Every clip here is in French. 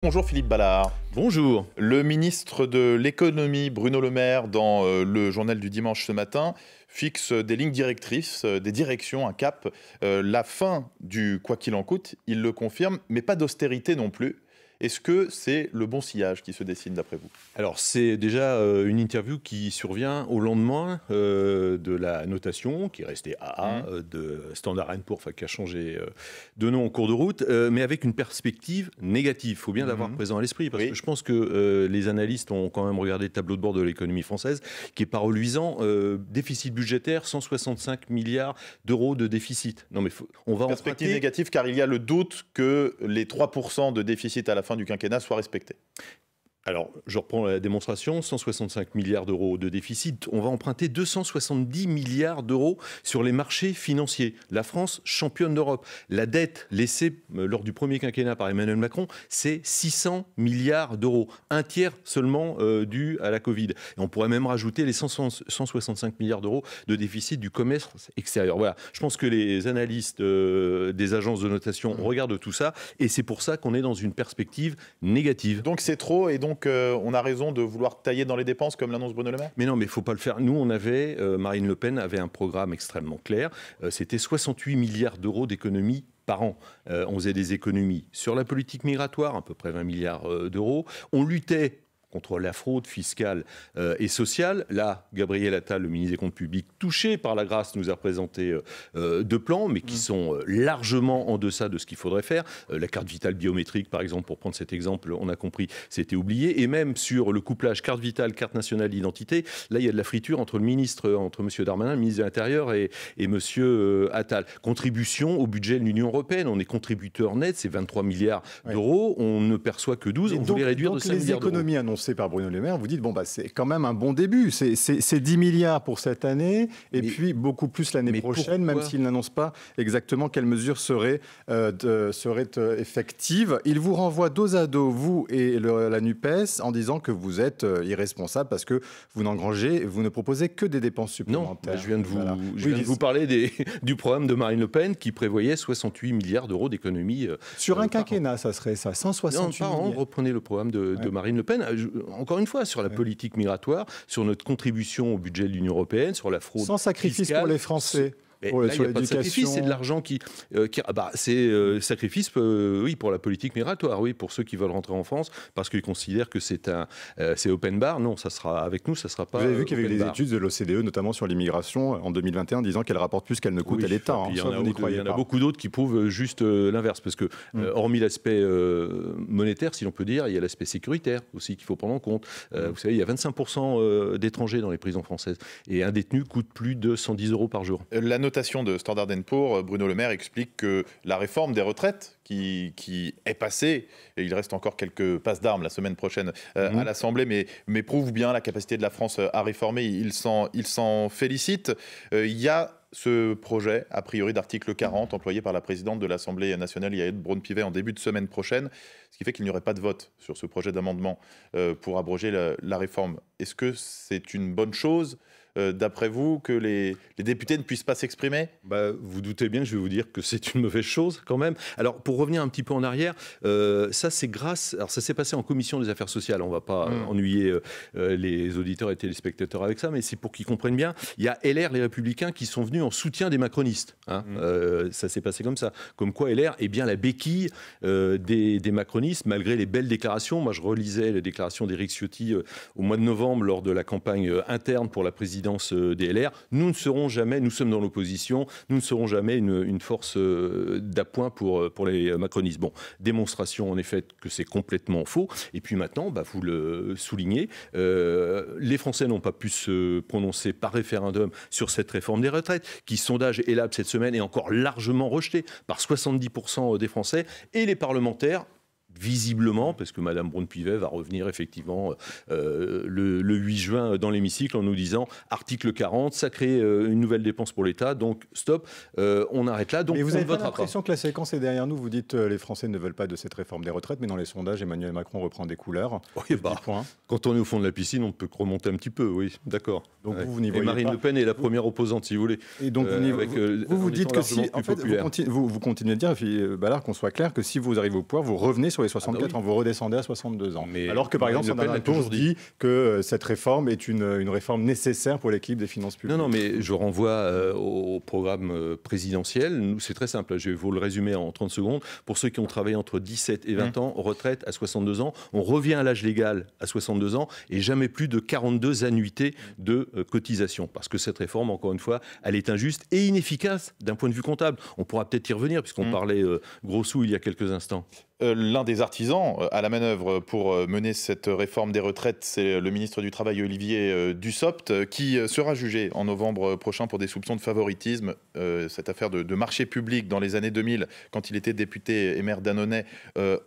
Bonjour Philippe Ballard. Bonjour. Le ministre de l'économie Bruno Le Maire, dans le journal du dimanche ce matin, fixe des lignes directrices, des directions, un cap. La fin du quoi qu'il en coûte, il le confirme, mais pas d'austérité non plus. Est-ce que c'est le bon sillage qui se dessine d'après vous? Alors c'est déjà une interview qui survient au lendemain de la notation qui est restée AA de Standard & Poor's, qui a changé de nom en cours de route, mais avec une perspective négative. Il faut bien l'avoir présent à l'esprit parce que je pense que les analystes ont quand même regardé le tableau de bord de l'économie française qui est pas reluisant. Déficit budgétaire, 165 milliards d'euros de déficit. Non mais on va perspective négative car il y a le doute que les 3% de déficit à la fin du quinquennat soit respecté. Alors, je reprends la démonstration, 165 milliards d'euros de déficit. On va emprunter 270 milliards d'euros sur les marchés financiers. La France, championne d'Europe. La dette laissée lors du premier quinquennat par Emmanuel Macron, c'est 600 milliards d'euros. Un tiers seulement dû à la Covid. Et on pourrait même rajouter les 165 milliards d'euros de déficit du commerce extérieur. Voilà, je pense que les analystes des agences de notation regardent tout ça. Et c'est pour ça qu'on est dans une perspective négative. Donc c'est trop et donc on a raison de vouloir tailler dans les dépenses comme l'annonce Bruno Le Maire? Mais non, mais il ne faut pas le faire. Nous, Marine Le Pen avait un programme extrêmement clair. C'était 68 milliards d'euros d'économies par an. On faisait des économies sur la politique migratoire, à peu près 20 milliards d'euros. On luttait contre la fraude fiscale et sociale. Là, Gabriel Attal, le ministre des Comptes publics, touché par la grâce, nous a présenté deux plans, mais qui sont largement en deçà de ce qu'il faudrait faire. La carte vitale biométrique, par exemple, pour prendre cet exemple, on a compris, c'était oublié. Et même sur le couplage carte vitale, carte nationale d'identité, là, il y a de la friture entre M. Darmanin, le ministre de l'Intérieur, et M. Attal. Contribution au budget de l'Union européenne. On est contributeur net, c'est 23 milliards d'euros. On ne perçoit que 12. On voulait réduire de 5 milliards d'euros. Les économies annoncées par Bruno Le Maire, vous dites, c'est quand même un bon début. C'est 10 milliards pour cette année, et puis beaucoup plus l'année prochaine, même s'il n'annonce pas exactement quelles mesures seraient effectives. Il vous renvoie dos à dos, vous et la NUPES, en disant que vous êtes irresponsable parce que vous ne proposez que des dépenses supplémentaires. Non, je viens de vous parler du programme de Marine Le Pen qui prévoyait 68 milliards d'euros d'économies. Sur un quinquennat, ça serait ça, 168 milliards. Reprenez le programme de Marine Le Pen. Encore une fois, sur la politique migratoire, sur notre contribution au budget de l'Union européenne, sur la fraude sans sacrifice fiscale, pour les Français. Mais là, il n'y a pas de sacrifice, c'est de l'argent c'est sacrifice, oui, pour la politique migratoire, oui, pour ceux qui veulent rentrer en France, parce qu'ils considèrent que c'est open bar. Non, ça sera avec nous, ça sera pas. Vous avez vu qu'il y avait des études de l'OCDE, notamment sur l'immigration, en 2021, disant qu'elle rapporte plus qu'elle ne coûte à l'État. Il y en a beaucoup d'autres qui prouvent juste l'inverse, parce que hormis l'aspect monétaire, si l'on peut dire, il y a l'aspect sécuritaire aussi qu'il faut prendre en compte. Vous savez, il y a 25% d'étrangers dans les prisons françaises, et un détenu coûte plus de 110 euros par jour. La notation de Standard & Poor's, Bruno Le Maire explique que la réforme des retraites qui est passée, et il reste encore quelques passes d'armes la semaine prochaine à l'Assemblée, mais prouve bien la capacité de la France à réformer. Il s'en félicite. Il y a ce projet, a priori, d'article 40, employé par la présidente de l'Assemblée nationale, Yaël Braun-Pivet, en début de semaine prochaine, ce qui fait qu'il n'y aurait pas de vote sur ce projet d'amendement pour abroger la réforme. Est-ce que c'est une bonne chose, d'après vous, que les députés ne puissent pas s'exprimer? Vous doutez bien que je vais vous dire que c'est une mauvaise chose quand même. Alors, pour revenir un petit peu en arrière, ça c'est grâce... Alors, ça s'est passé en commission des affaires sociales. On ne va pas ennuyer les auditeurs et téléspectateurs avec ça, mais c'est pour qu'ils comprennent bien. Il y a LR, les Républicains, qui sont venus en soutien des macronistes. Ça s'est passé comme ça. Comme quoi LR est bien la béquille des macronistes, malgré les belles déclarations. Moi, je relisais les déclarations d'Éric Ciotti au mois de novembre, lors de la campagne interne pour la présidence des LR. Nous sommes dans l'opposition, nous ne serons jamais une force d'appoint pour les macronistes. Bon, démonstration en effet que c'est complètement faux. Et puis maintenant, vous le soulignez, les Français n'ont pas pu se prononcer par référendum sur cette réforme des retraites, qui, sondage ELAB cette semaine, est encore largement rejetée par 70% des Français, et les parlementaires, visiblement, parce que Mme Braun-Pivet va revenir effectivement le 8 juin dans l'hémicycle en nous disant article 40, ça crée une nouvelle dépense pour l'État, donc stop, on arrête là. Donc mais vous avez pas l'impression que la séquence est derrière nous? Vous dites les Français ne veulent pas de cette réforme des retraites, mais dans les sondages, Emmanuel Macron reprend des couleurs. Oui, quand on est au fond de la piscine, on peut remonter un petit peu, oui, d'accord. Donc vous n'y voyez pas. Et Marine Le Pen est la première opposante, si vous voulez. Et donc vous dites que si, en fait, vous continuez de dire, Ballard, qu'on soit clair, que si vous arrivez au pouvoir, vous revenez sur sur les 64 ans, vous redescendez à 62 ans. Mais alors que par exemple, Sandra Tour dit que cette réforme est une réforme nécessaire pour l'équilibre des finances publiques. Non, mais je renvoie au programme présidentiel. Nous, c'est très simple. Je vais vous le résumer en 30 secondes. Pour ceux qui ont travaillé entre 17 et 20 ans, retraite à 62 ans. On revient à l'âge légal à 62 ans et jamais plus de 42 annuités de cotisation. Parce que cette réforme, encore une fois, elle est injuste et inefficace d'un point de vue comptable. On pourra peut-être y revenir puisqu'on parlait gros sous il y a quelques instants. L'un des artisans à la manœuvre pour mener cette réforme des retraites, c'est le ministre du Travail Olivier Dussopt, qui sera jugé en novembre prochain pour des soupçons de favoritisme. Cette affaire de marché public dans les années 2000, quand il était député et maire d'Annonay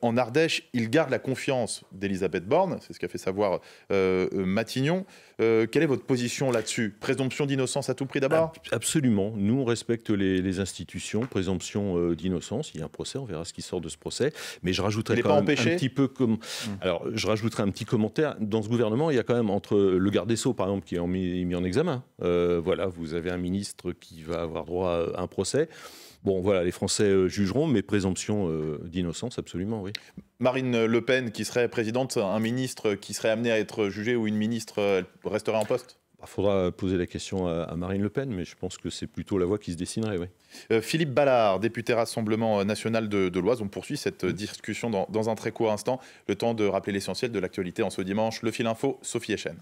en Ardèche, il garde la confiance d'Elisabeth Borne, c'est ce qu'a fait savoir Matignon. Quelle est votre position là-dessus? Présomption d'innocence à tout prix d'abord? Absolument. Nous, on respecte les institutions. Présomption d'innocence. Il y a un procès, on verra ce qui sort de ce procès. Mais je rajouterais quand même un petit peu comme. Alors, je rajouterai un petit commentaire. Dans ce gouvernement, il y a quand même entre le garde des Sceaux, par exemple, qui est mis en examen. Voilà, vous avez un ministre qui va avoir droit à un procès. Bon, voilà, les Français jugeront, mais présomption d'innocence, absolument, oui. Marine Le Pen, qui serait présidente, un ministre qui serait amené à être jugé ou une ministre resterait en poste? Il faudra poser la question à Marine Le Pen, mais je pense que c'est plutôt la voie qui se dessinerait, oui. Philippe Ballard, député Rassemblement National de l'Oise. On poursuit cette discussion dans un très court instant. Le temps de rappeler l'essentiel de l'actualité en ce dimanche. Le Fil Info, Sophie Echen.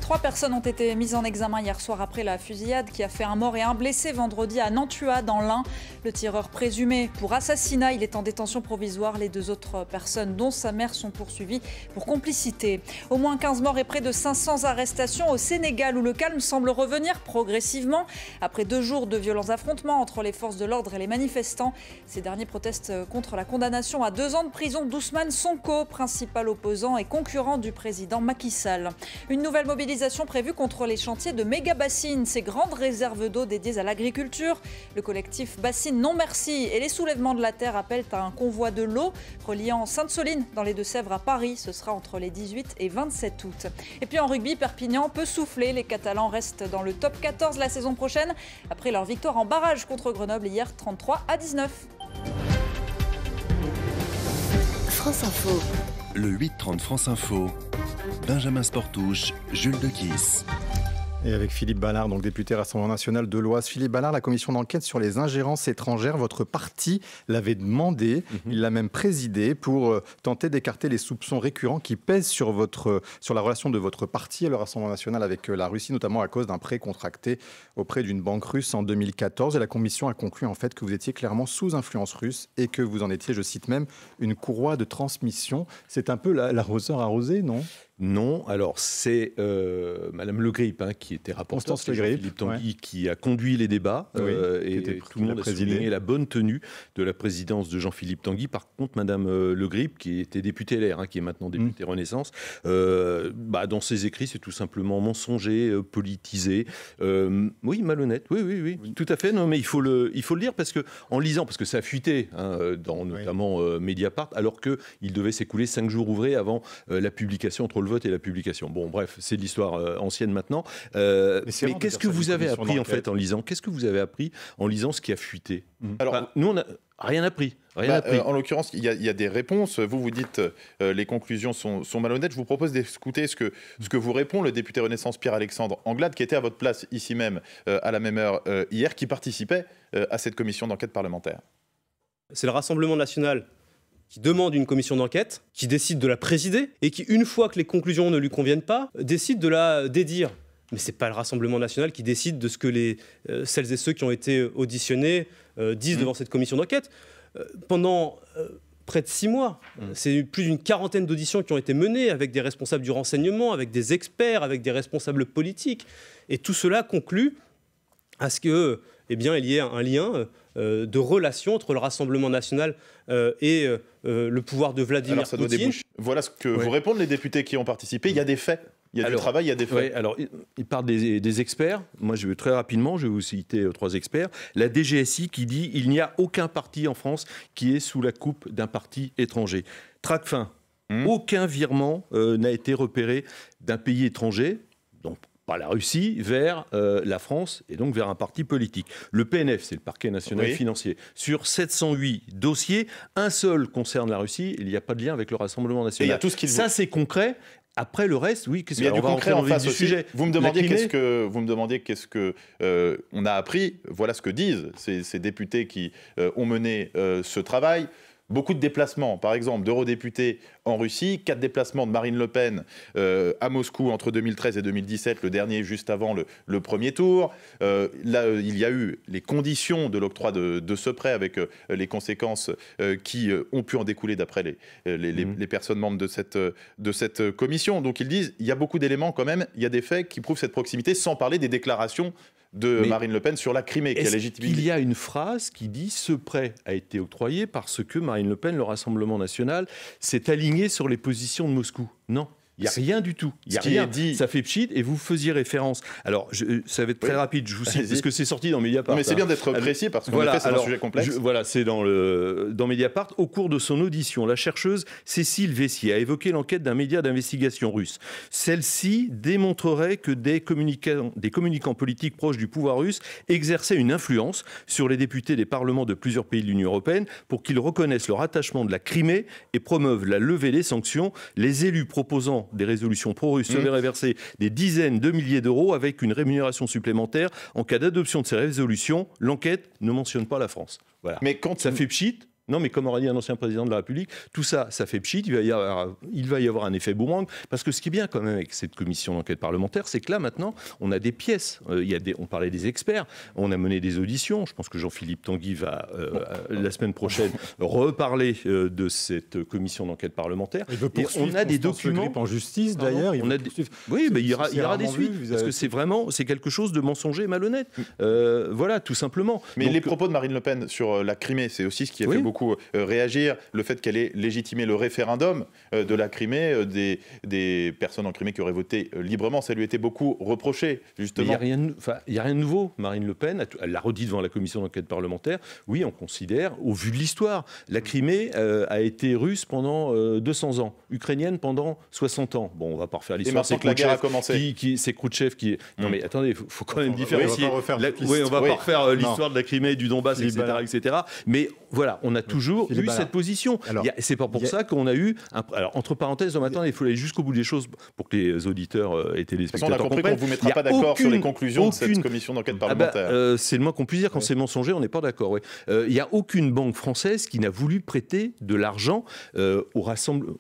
3 personnes ont été mises en examen hier soir après la fusillade qui a fait un mort et un blessé vendredi à Nantua dans l'Ain. Le tireur présumé pour assassinat, il est en détention provisoire. Les 2 autres personnes, dont sa mère, sont poursuivies pour complicité. Au moins 15 morts et près de 500 arrestations au Sénégal où le calme semble revenir progressivement. Après 2 jours de violents affrontements entre les forces de l'ordre et les manifestants, ces derniers protestent contre la condamnation à 2 ans de prison d'Ousmane Sonko, principal opposant et concurrent du président Macky Sall. Une nouvelle mobilisation prévue contre les chantiers de méga-bassines, ces grandes réserves d'eau dédiées à l'agriculture. Le collectif Bassines Non Merci et les soulèvements de la terre appellent à un convoi de l'eau reliant Sainte-Soline dans les Deux-Sèvres à Paris. Ce sera entre les 18 et 27 août. Et puis en rugby, Perpignan peut souffler. Les Catalans restent dans le top 14 la saison prochaine après leur victoire en barrage contre Grenoble hier 33-19. France Info. Le 8-30 France Info. Benjamin Sportouche, Jules Dequisse. Et avec Philippe Ballard, donc député Rassemblement National de l'Oise. Philippe Ballard, la commission d'enquête sur les ingérences étrangères, votre parti l'avait demandé, il l'a même présidé pour tenter d'écarter les soupçons récurrents qui pèsent sur la relation de votre parti et le Rassemblement National avec la Russie, notamment à cause d'un prêt contracté auprès d'une banque russe en 2014. Et la commission a conclu en fait que vous étiez clairement sous influence russe et que vous en étiez, je cite même, une courroie de transmission. C'est un peu l'arroseur arrosé, non ? Non, alors c'est Madame Le Grip qui était rapporteure, Philippe Tanguy qui a conduit les débats et tout le monde a souligné la bonne tenue de la présidence de Jean-Philippe Tanguy. Par contre, Madame Le Grip, qui était députée LR, qui est maintenant députée Renaissance, dans ses écrits, c'est tout simplement mensonger, politisé, oui, malhonnête, oui, tout à fait. Non, mais il faut le dire parce que en lisant, parce que ça a fuité dans notamment Mediapart, alors que il devait s'écouler 5 jours ouvrés avant la publication entre le vote et la publication. Bon, bref, c'est de l'histoire ancienne maintenant. Mais qu'est-ce que vous avez appris en fait en lisant ? Qu'est-ce que vous avez appris en lisant ce qui a fuité ? Alors, nous, on n'a rien appris. En l'occurrence, il y a des réponses. Vous dites les conclusions sont malhonnêtes. Je vous propose d'écouter ce que vous répond le député Renaissance Pierre-Alexandre Anglade, qui était à votre place ici même à la même heure hier, qui participait à cette commission d'enquête parlementaire. C'est le Rassemblement national qui demande une commission d'enquête, qui décide de la présider et qui, une fois que les conclusions ne lui conviennent pas, décide de la dédire. Mais ce n'est pas le Rassemblement national qui décide de ce que celles et ceux qui ont été auditionnés disent devant cette commission d'enquête. Pendant près de 6 mois, c'est plus d'une quarantaine d'auditions qui ont été menées avec des responsables du renseignement, avec des experts, avec des responsables politiques. Et tout cela conclut à ce que, il y ait un lien de relation entre le Rassemblement national et le pouvoir de Vladimir Poutine. Voilà ce que vous répondent les députés qui ont participé. Il y a des faits. Il y a du travail, il y a des faits. Ouais, alors, il parle des experts. Moi, je vais très rapidement, je vais vous citer 3 experts. La DGSI qui dit il n'y a aucun parti en France qui est sous la coupe d'un parti étranger. Tracfin, aucun virement n'a été repéré d'un pays étranger. Donc, par la Russie vers la France et donc vers un parti politique. Le PNF, c'est le parquet national financier. Sur 708 dossiers, un seul concerne la Russie. Il n'y a pas de lien avec le Rassemblement national. Et il y a tout ce ça, c'est concret. Après le reste, oui, il y a du concret en face aussi. Vous me demandiez qu'est-ce que on a appris. Voilà ce que disent ces députés qui ont mené ce travail. Beaucoup de déplacements, par exemple, d'eurodéputés en Russie, 4 déplacements de Marine Le Pen à Moscou entre 2013 et 2017, le dernier juste avant le premier tour. Là, il y a eu les conditions de l'octroi de ce prêt avec les conséquences qui ont pu en découler d'après les personnes membres de cette commission. Donc ils disent, il y a beaucoup d'éléments quand même, il y a des faits qui prouvent cette proximité, sans parler des déclarations de Marine Le Pen sur la Crimée, qui a légitimité. Il y a une phrase qui dit « Ce prêt a été octroyé parce que Marine Le Pen, le Rassemblement national, s'est aligné sur les positions de Moscou ». Non. Il n'y a rien du tout. Il y a rien. Ça fait pchit et vous faisiez référence. Alors, ça va être très rapide, je vous cite, parce que c'est sorti dans Mediapart. Non, mais c'est bien d'être précis parce qu'en effet, c'est un sujet complexe. Voilà, c'est dans Mediapart. Au cours de son audition, la chercheuse Cécile Vessier a évoqué l'enquête d'un média d'investigation russe. Celle-ci démontrerait que des communicants politiques proches du pouvoir russe exerçaient une influence sur les députés des parlements de plusieurs pays de l'Union européenne pour qu'ils reconnaissent leur attachement de la Crimée et promeuvent la levée des sanctions. Les élus proposant des résolutions pro-russes se verraient verser des dizaines de milliers d'euros avec une rémunération supplémentaire en cas d'adoption de ces résolutions. L'enquête ne mentionne pas la France. Voilà. Mais quand ça fait pchit. Non, mais comme aurait dit un ancien président de la République, tout ça, ça fait pchit, il va y avoir un effet boomerang, parce que ce qui est bien quand même avec cette commission d'enquête parlementaire, c'est que là, maintenant, on a des pièces. On parlait des experts, on a mené des auditions, je pense que Jean-Philippe Tanguy va, la semaine prochaine, reparler de cette commission d'enquête parlementaire. Et on a des documents en justice, d'ailleurs. Oui, mais il y aura des suites, parce que c'est quelque chose de mensonger et malhonnête. Voilà, tout simplement. Mais donc, les propos de Marine Le Pen sur la Crimée, c'est aussi ce qui a fait beaucoup réagir, le fait qu'elle ait légitimé le référendum de la Crimée, des personnes en Crimée qui auraient voté librement, ça lui était beaucoup reproché, justement. Il n'y a rien de nouveau. Marine Le Pen, elle l'a redit devant la commission d'enquête parlementaire, oui, on considère, au vu de l'histoire, la Crimée a été russe pendant 200 ans, ukrainienne pendant 60 ans. Bon, on va pas refaire l'histoire. Et maintenant que la guerre a commencé. C'est Khrouchtchev qui... Non mais attendez, il faut quand même différencier. On va pas refaire l'histoire de la Crimée, du Donbass, etc. Mais voilà, on a toujours eu cette position. C'est pas pour ça qu'on a eu... Alors, entre parenthèses, maintenant, il faut aller jusqu'au bout des choses pour que les auditeurs et téléspectateurs comprennent. On a compris qu'on ne vous mettra pas d'accord sur les conclusions de cette commission d'enquête parlementaire. C'est le moins qu'on puisse dire. Quand c'est mensonger, on n'est pas d'accord. Ouais. Il n'y a aucune banque française qui n'a voulu prêter de l'argent au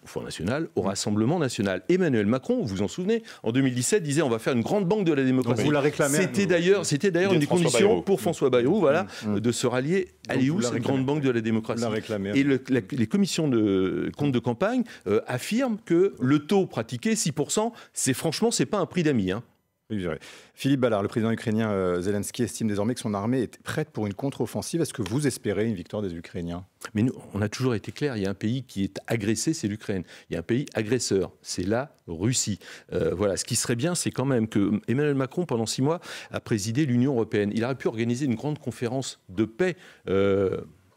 Fonds national, au Rassemblement national. Emmanuel Macron, vous vous en souvenez, en 2017, disait on va faire une grande banque de la démocratie. Vous la réclamez. C'était d'ailleurs une des conditions pour François Bayrou, de se rallier. Elle est où cette grande banque de la démocratie? Et les commissions de compte de campagne affirment que le taux pratiqué, 6%, c'est pas un prix d'amis. Hein. Philippe Ballard, le président ukrainien Zelensky estime désormais que son armée est prête pour une contre-offensive. Est-ce que vous espérez une victoire des Ukrainiens? Mais nous, on a toujours été clair, il y a un pays qui est agressé, c'est l'Ukraine. Il y a un pays agresseur, c'est la Russie. Voilà, ce qui serait bien, c'est quand même que Emmanuel Macron, pendant 6 mois, a présidé l'Union européenne. Il aurait pu organiser une grande conférence de paix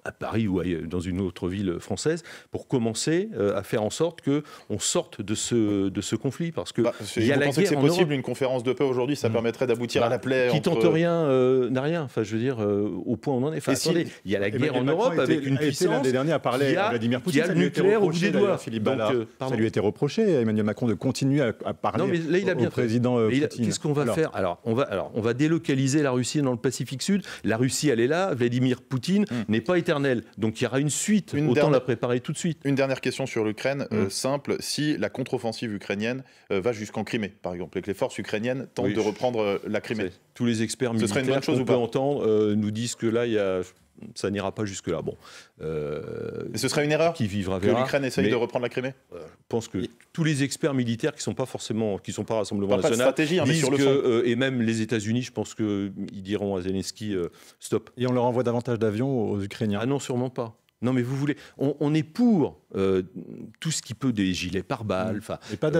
à Paris ou dans une autre ville française, pour commencer à faire en sorte qu'on sorte de ce conflit. Parce que il y a la guerre. Que c'est possible une conférence de paix aujourd'hui, ça permettrait d'aboutir à la paix. Qui tente rien n'a rien. Enfin, je veux dire, au point où on en est. Enfin, attendez, il y a la guerre en Europe avec une puissance. L'année dernière à parler à Vladimir Poutine. Il y a le nucléaire au bout des doigts. Ça lui a été reproché à Emmanuel Macron de continuer à parler au président Poutine. Qu'est-ce qu'on va faire? Alors, on va délocaliser la Russie dans le Pacifique Sud. La Russie, elle est là. Vladimir Poutine n'est pas éternel. Donc il y aura une suite, autant la préparer tout de suite. Une dernière question sur l'Ukraine, simple. Si la contre-offensive ukrainienne va jusqu'en Crimée, par exemple, et que les forces ukrainiennes tentent de reprendre la Crimée. Tous les experts militaires qu'on peut entendre nous disent que là, ça n'ira pas jusque-là. Bon. Mais ce serait une erreur qui vivra que l'Ukraine essaye de reprendre la Crimée. Je pense que tous les experts militaires qui sont pas Rassemblement national, stratégie, mais sur le fond. Et même les États-Unis, je pense qu'ils diront à Zelensky stop. Et on leur envoie davantage d'avions aux Ukrainiens? Ah non, sûrement pas. Non, mais vous voulez... On est pour tout ce qui peut, des gilets pare-balles,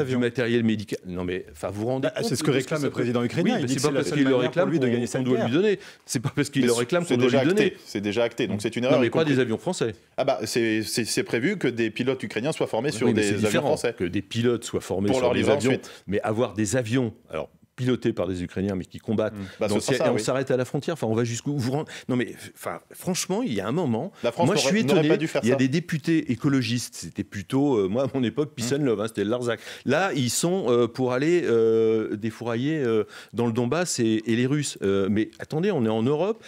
du matériel médical. Non, mais vous rendez compte... C'est ce que réclame le président ukrainien. Oui, c'est pas parce qu'il le réclame qu'on doit lui donner. C'est pas parce qu'il le réclame qu'on doit lui donner. C'est déjà acté, donc c'est une erreur. Non, mais pas des avions français. Ah bah, c'est prévu que des pilotes ukrainiens soient formés sur des avions français. Que des pilotes soient formés sur des avions. Mais avoir des avions... Alors, pilotés par des Ukrainiens, mais qui combattent. On s'arrête à la frontière. Enfin, on va jusqu'où vous rendez... Non, mais franchement, il y a un moment. La France moi, je suis étonné. Pas dû faire il y a ça. des députés écologistes. C'était plutôt, moi, à mon époque, Peace and Love. C'était le Larzac. Là, ils sont pour aller défourailler dans le Donbass et les Russes. Mais attendez, on est en Europe.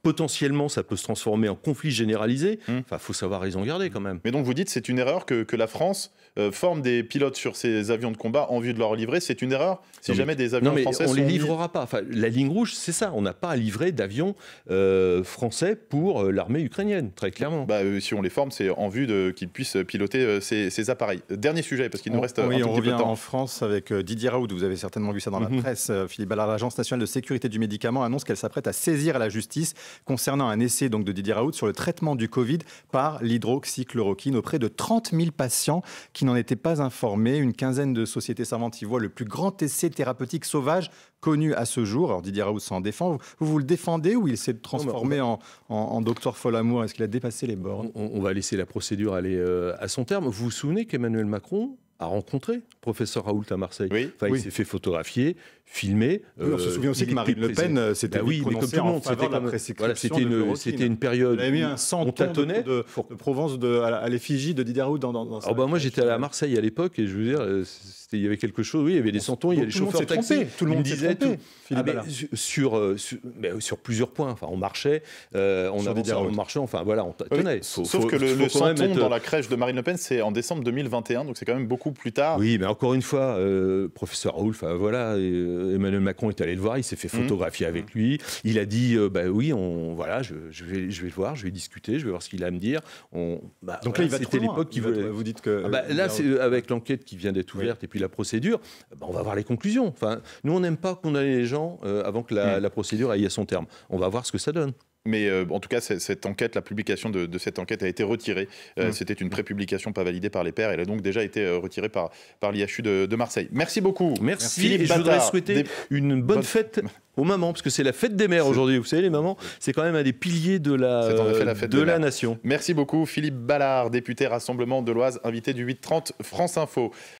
Potentiellement, ça peut se transformer en conflit généralisé. Enfin, faut savoir raison garder quand même. Mais donc vous dites c'est une erreur que la France forme des pilotes sur ses avions de combat en vue de leur livrer. C'est une erreur si jamais des avions français on sont les livrera pas. Enfin, la ligne rouge, c'est ça. On n'a pas à livrer d'avions français pour l'armée ukrainienne, très clairement. Si on les forme, c'est en vue qu'ils puissent piloter ces appareils. Dernier sujet, parce qu'il nous reste un petit peu de temps. On revient en France avec Didier Raoult. Vous avez certainement vu ça dans la presse. Philippe Ballard, l'Agence nationale de sécurité du médicament annonce qu'elle s'apprête à saisir la justice concernant un essai donc, de Didier Raoult sur le traitement du Covid par l'hydroxychloroquine auprès de 30 000 patients qui n'en étaient pas informés. Une quinzaine de sociétés savantes y voient le plus grand essai thérapeutique sauvage connu à ce jour. Alors Didier Raoult s'en défend. Vous le défendez ou il s'est transformé en docteur Folamour? Est-ce qu'il a dépassé les bornes? On va laisser la procédure aller à son terme. Vous vous souvenez qu'Emmanuel Macron a rencontré professeur Raoult à Marseille. Il s'est fait photographier, filmer. On se souvient aussi que Marine Le Pen s'était prononcée en faveur de la prescription. C'était une période. Elle avait mis un centon de Provence à l'effigie de Didier Raoult dans sa moi, j'étais à Marseille à l'époque et je veux dire, il y avait quelque chose. Oui, il y avait des centons, il y a des chauffeurs taxis. Tout le monde s'est trompé. Sur plusieurs points. Enfin, on marchait, on marchait. Enfin, voilà, on tenait. Sauf que le centon dans la crèche de Marine Le Pen, c'est en décembre 2021, donc c'est quand même beaucoup plus tard. Oui, mais encore une fois, professeur Raoult, Emmanuel Macron est allé le voir, il s'est fait photographier avec lui. Il a dit, oui, je vais le voir, je vais discuter, je vais voir ce qu'il a à me dire. Donc là, il va trop loin. Vous dites que là, avec l'enquête qui vient d'être ouverte et puis la procédure, on va voir les conclusions. Enfin, nous, on n'aime pas condamner les gens avant que la procédure aille à son terme. On va voir ce que ça donne. Mais en tout cas, cette enquête, la publication de cette enquête a été retirée. C'était une prépublication pas validée par les pairs. Elle a donc déjà été retirée par l'IHU de Marseille. Merci beaucoup. Merci. Philippe Bâtard. Je voudrais souhaiter une bonne fête aux mamans, parce que c'est la fête des mères aujourd'hui. Vous savez, les mamans, c'est quand même un des piliers de la nation. Merci beaucoup. Philippe Ballard, député Rassemblement de l'Oise, invité du 8h30 France Info.